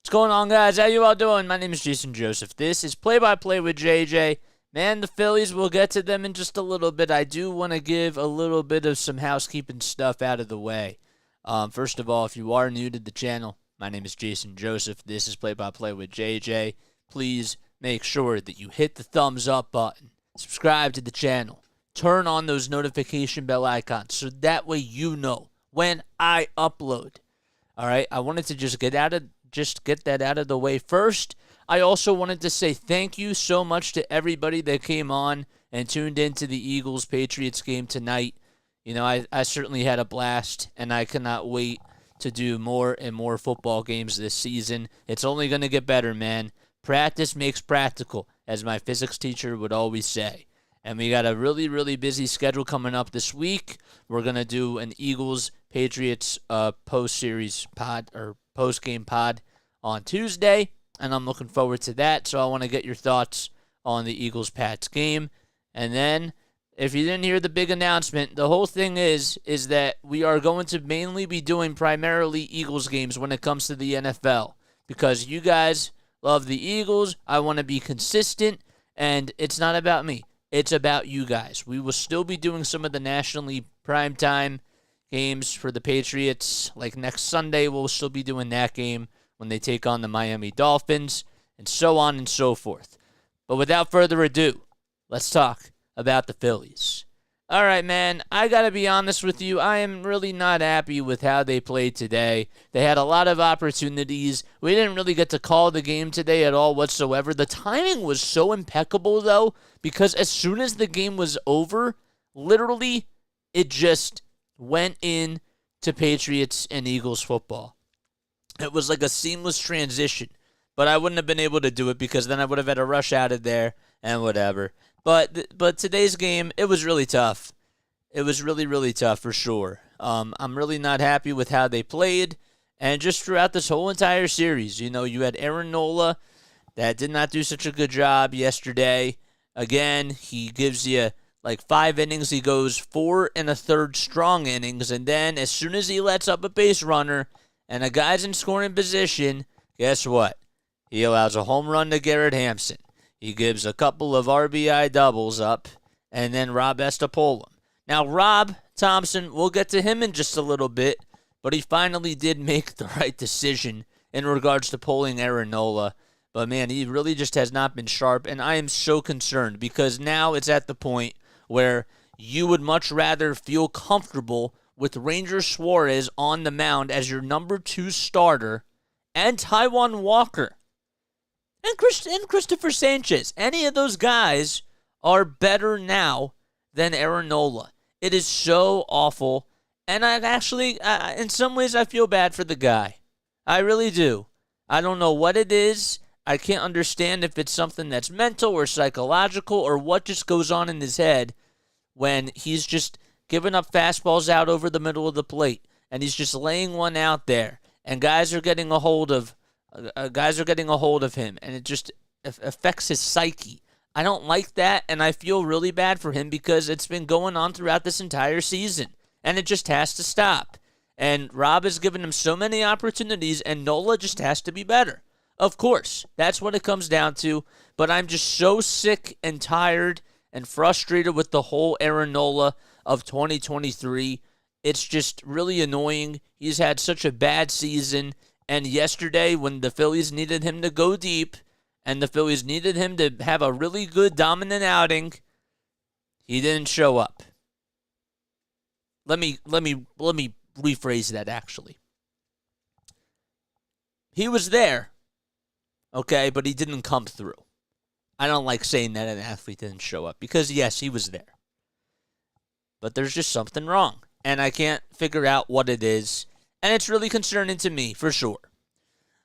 What's going on, guys? How you all doing? My name is Jason Joseph. This is Play-by-Play with JJ. Man, the Phillies, we'll get to them in just a little bit. I do want to give a little bit of some housekeeping stuff out of the way. First of all, if you are new to the channel, my name is Jason Joseph. This is Play-by-Play with JJ. Please make sure that you hit the thumbs up button, subscribe to the channel, turn on those notification bell icons so that way you know when I upload. All right, I wanted to just get that out of the way first. I also wanted to say thank you so much to everybody that came on and tuned into the Eagles-Patriots game tonight. You know, I certainly had a blast, and I cannot wait to do more and more football games this season. It's only going to get better, man. Practice makes practical, as my physics teacher would always say. And we got a really, really busy schedule coming up this week. We're going to do an Eagles-Patriots post-series pod, or post-game pod on Tuesday, and I'm looking forward to that. So I want to get your thoughts on the Eagles-Pats game. And then, if you didn't hear the big announcement, the whole thing is that we are going to mainly be doing primarily Eagles games when it comes to the NFL, because you guys love the Eagles. I want to be consistent, and it's not about me. It's about you guys. We will still be doing some of the nationally primetime games for the Patriots. Like next Sunday, we'll still be doing that game when they take on the Miami Dolphins, and so on and so forth. But without further ado, let's talk about the Phillies. All right, man, I got to be honest with you. I am really not happy with how they played today. They had a lot of opportunities. We didn't really get to call the game today at all whatsoever. The timing was so impeccable, though, because as soon as the game was over, literally, it just went in to Patriots and Eagles football. It was like a seamless transition, but I wouldn't have been able to do it because then I would have had to rush out of there and whatever. But today's game, it was really tough. It was really, really tough for sure. I'm really not happy with how they played, and just throughout this whole entire series. You know, you had Aaron Nola that did not do such a good job yesterday. Again, he gives you like 5 innings. He goes 4 1/3 strong innings, and then as soon as he lets up a base runner and a guy's in scoring position, guess what? He allows a home run to Garrett Hampson. He gives a couple of RBI doubles up, and then Rob has to pull him. Now, Rob Thomson, we'll get to him in just a little bit, but he finally did make the right decision in regards to pulling Aaron Nola. But, man, he really just has not been sharp, and I am so concerned because now it's at the point where you would much rather feel comfortable with Ranger Suarez on the mound as your number 2 starter and Taijuan Walker and Christopher Sanchez. Any of those guys are better now than Aaron Nola. It is so awful, and I actually, in some ways, I feel bad for the guy. I really do. I don't know what it is. I can't understand if it's something that's mental or psychological or what just goes on in his head when he's just giving up fastballs out over the middle of the plate, and he's just laying one out there, and guys are getting a hold of him, and it just affects his psyche. I don't like that, and I feel really bad for him because it's been going on throughout this entire season, and it just has to stop. And Rob has given him so many opportunities, and Nola just has to be better. Of course, that's what it comes down to, but I'm just so sick and tired and frustrated with the whole Aaron Nola of 2023. It's just really annoying. He's had such a bad season. And yesterday, when the Phillies needed him to go deep, and the Phillies needed him to have a really good dominant outing, he didn't show up. Let me rephrase that, actually. He was there, okay, but he didn't come through. I don't like saying that an athlete didn't show up, because yes, he was there. But there's just something wrong, and I can't figure out what it is. And it's really concerning to me, for sure.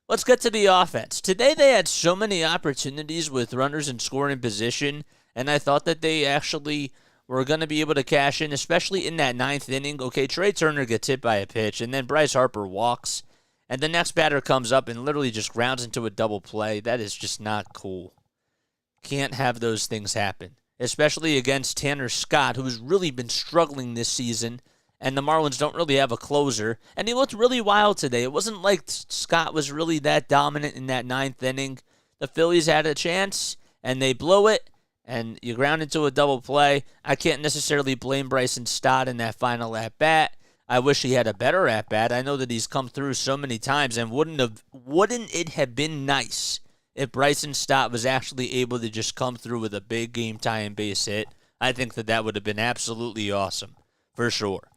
Let's get to the offense. Today they had so many opportunities with runners in scoring position, and I thought that they actually were going to be able to cash in, especially in that 9th inning. Okay, Trey Turner gets hit by a pitch, and then Bryce Harper walks, and the next batter comes up and literally just grounds into a double play. That is just not cool. Can't have those things happen, especially against Tanner Scott, who's really been struggling this season. And the Marlins don't really have a closer. And he looked really wild today. It wasn't like Scott was really that dominant in that ninth inning. The Phillies had a chance, and they blew it, and you ground into a double play. I can't necessarily blame Bryson Stott in that final at-bat. I wish he had a better at-bat. I know that he's come through so many times, and wouldn't it have been nice if Bryson Stott was actually able to just come through with a big game-tying base hit? I think that would have been absolutely awesome, for sure.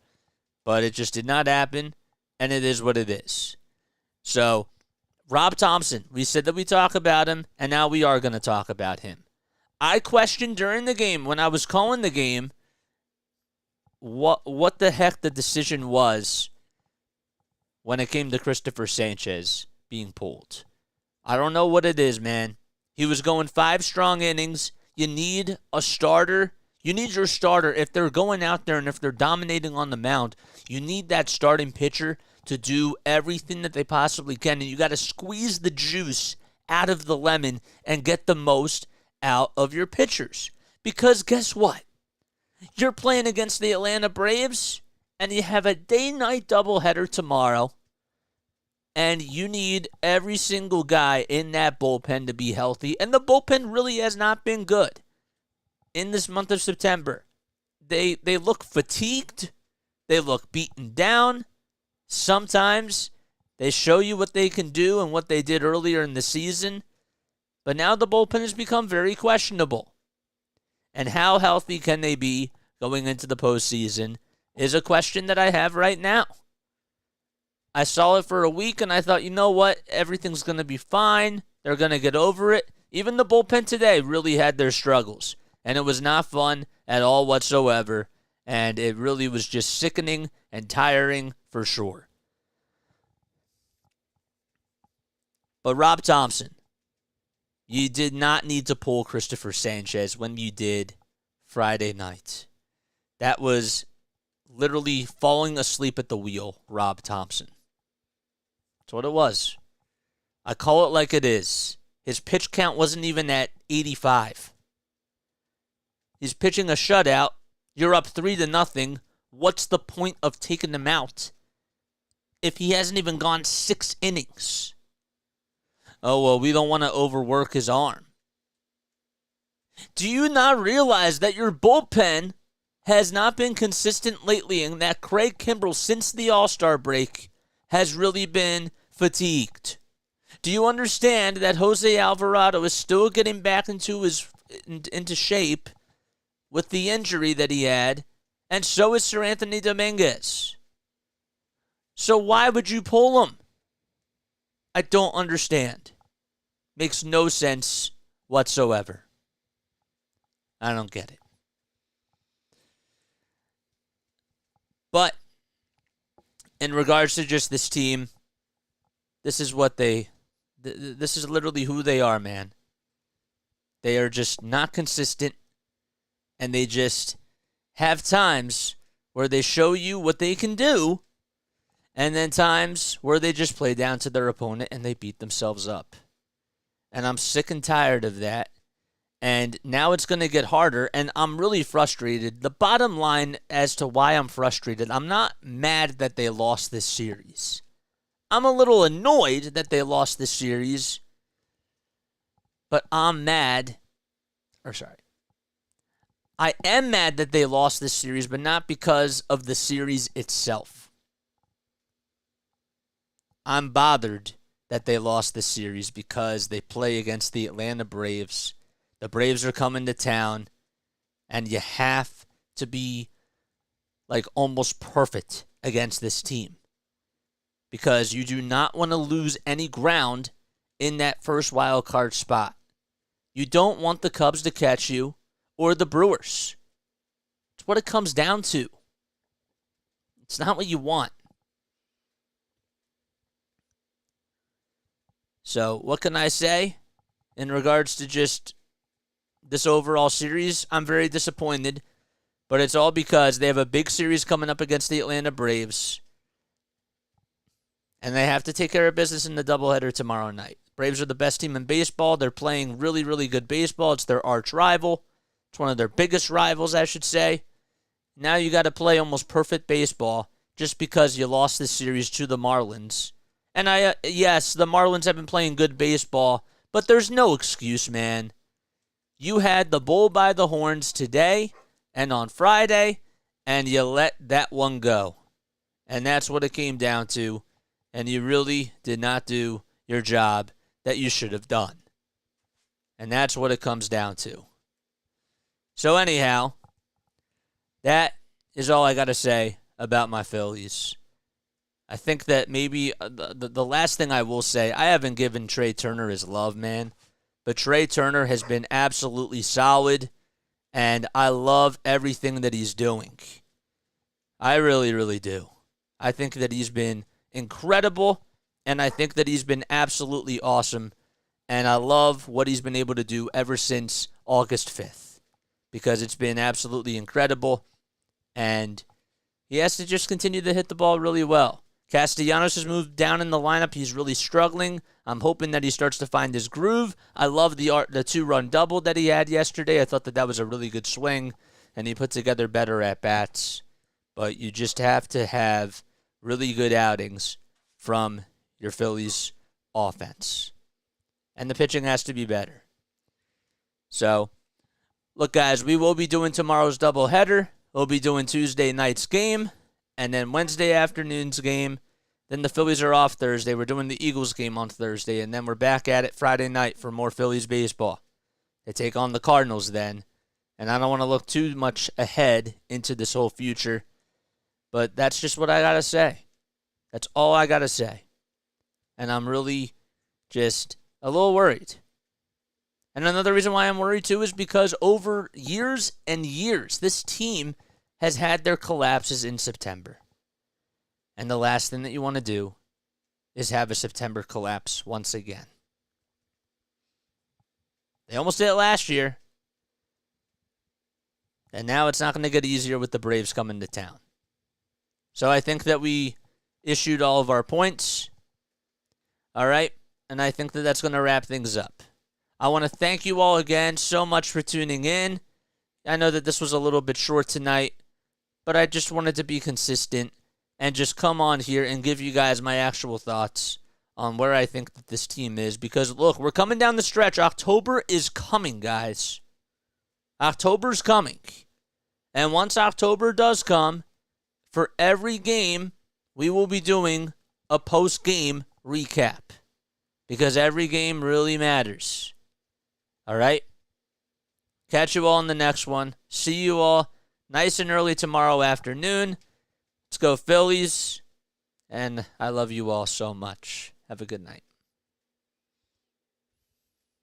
But it just did not happen, and it is what it is. So, Rob Thomson, we said that we talk about him, and now we are going to talk about him. I questioned during the game, when I was calling the game, what the heck the decision was when it came to Christopher Sanchez being pulled. I don't know what it is, man. He was going 5 strong innings. You need a starter. You need your starter. If they're going out there and if they're dominating on the mound, you need that starting pitcher to do everything that they possibly can. And you got to squeeze the juice out of the lemon and get the most out of your pitchers. Because guess what? You're playing against the Atlanta Braves, and you have a day-night doubleheader tomorrow, and you need every single guy in that bullpen to be healthy, and the bullpen really has not been good in this month of September. They look fatigued. They look beaten down. Sometimes they show you what they can do and what they did earlier in the season, but now the bullpen has become very questionable. And how healthy can they be going into the postseason is a question that I have right now. I saw it for a week, and I thought, you know what? Everything's going to be fine. They're going to get over it. Even the bullpen today really had their struggles, and it was not fun at all whatsoever, and it really was just sickening and tiring for sure. But Rob Thomson, you did not need to pull Christopher Sanchez when you did Friday night. That was literally falling asleep at the wheel, Rob Thomson. That's what it was. I call it like it is. His pitch count wasn't even at 85. He's pitching a shutout. You're up 3-0. What's the point of taking him out if he hasn't even gone 6 innings? Oh, well, we don't want to overwork his arm. Do you not realize that your bullpen has not been consistent lately and that Craig Kimbrell, since the All-Star break, has really been fatigued? Do you understand that Jose Alvarado is still getting back into shape with the injury that he had, and so is Sir Anthony Dominguez? So why would you pull him? I don't understand. Makes no sense whatsoever. I don't get it. But in regards to just this team, this is what this is literally who they are, man. They are just not consistent, and they just have times where they show you what they can do, and then times where they just play down to their opponent and they beat themselves up. And I'm sick and tired of that. And now it's going to get harder, and I'm really frustrated. The bottom line as to why I'm frustrated, I'm not mad that they lost this series. I'm a little annoyed that they lost this series, but I am mad that they lost this series, but not because of the series itself. I'm bothered that they lost this series because they play against the Atlanta Braves. The Braves are coming to town, and you have to be like almost perfect against this team because you do not want to lose any ground in that first wild card spot. You don't want the Cubs to catch you or the Brewers. It's what it comes down to. It's not what you want. So, what can I say in regards to just this overall series? I'm very disappointed, but it's all because they have a big series coming up against the Atlanta Braves, and they have to take care of business in the doubleheader tomorrow night. Braves are the best team in baseball. They're playing really, really good baseball. It's their arch rival. It's one of their biggest rivals, I should say. now you got to play almost perfect baseball just because you lost this series to the Marlins. And yes, the Marlins have been playing good baseball, but there's no excuse, man. You had the bull by the horns today and on Friday, and you let that one go. And that's what it came down to. And you really did not do your job that you should have done. And that's what it comes down to. So anyhow, that is all I got to say about my Phillies. I think that maybe the last thing I will say, I haven't given Trey Turner his love, man. But Trey Turner has been absolutely solid, and I love everything that he's doing. I really, really do. I think that he's been incredible, and I think that he's been absolutely awesome, and I love what he's been able to do ever since August 5th, because it's been absolutely incredible, and he has to just continue to hit the ball really well. Castellanos has moved down in the lineup. He's really struggling. I'm hoping that he starts to find his groove. I love the two-run double that he had yesterday. I thought that was a really good swing, and he put together better at-bats. But you just have to have really good outings from your Phillies offense. And the pitching has to be better. So, look, guys, we will be doing tomorrow's doubleheader. We'll be doing Tuesday night's game. And then Wednesday afternoon's game. Then the Phillies are off Thursday. We're doing the Eagles game on Thursday. And then we're back at it Friday night for more Phillies baseball. They take on the Cardinals then. And I don't want to look too much ahead into this whole future. But that's just what I got to say. That's all I got to say. And I'm really just a little worried. And another reason why I'm worried too is because over years and years, this team has had their collapses in September. And the last thing that you want to do is have a September collapse once again. They almost did it last year. And now it's not going to get easier with the Braves coming to town. So I think that we issued all of our points. All right. And I think that that's going to wrap things up. I want to thank you all again so much for tuning in. I know that this was a little bit short tonight, but I just wanted to be consistent and just come on here and give you guys my actual thoughts on where I think that this team is. Because, look, we're coming down the stretch. October is coming, guys. October's coming. And once October does come, for every game, we will be doing a post-game recap. Because every game really matters. All right? Catch you all in the next one. See you all nice and early tomorrow afternoon. Let's go Phillies. And I love you all so much. Have a good night.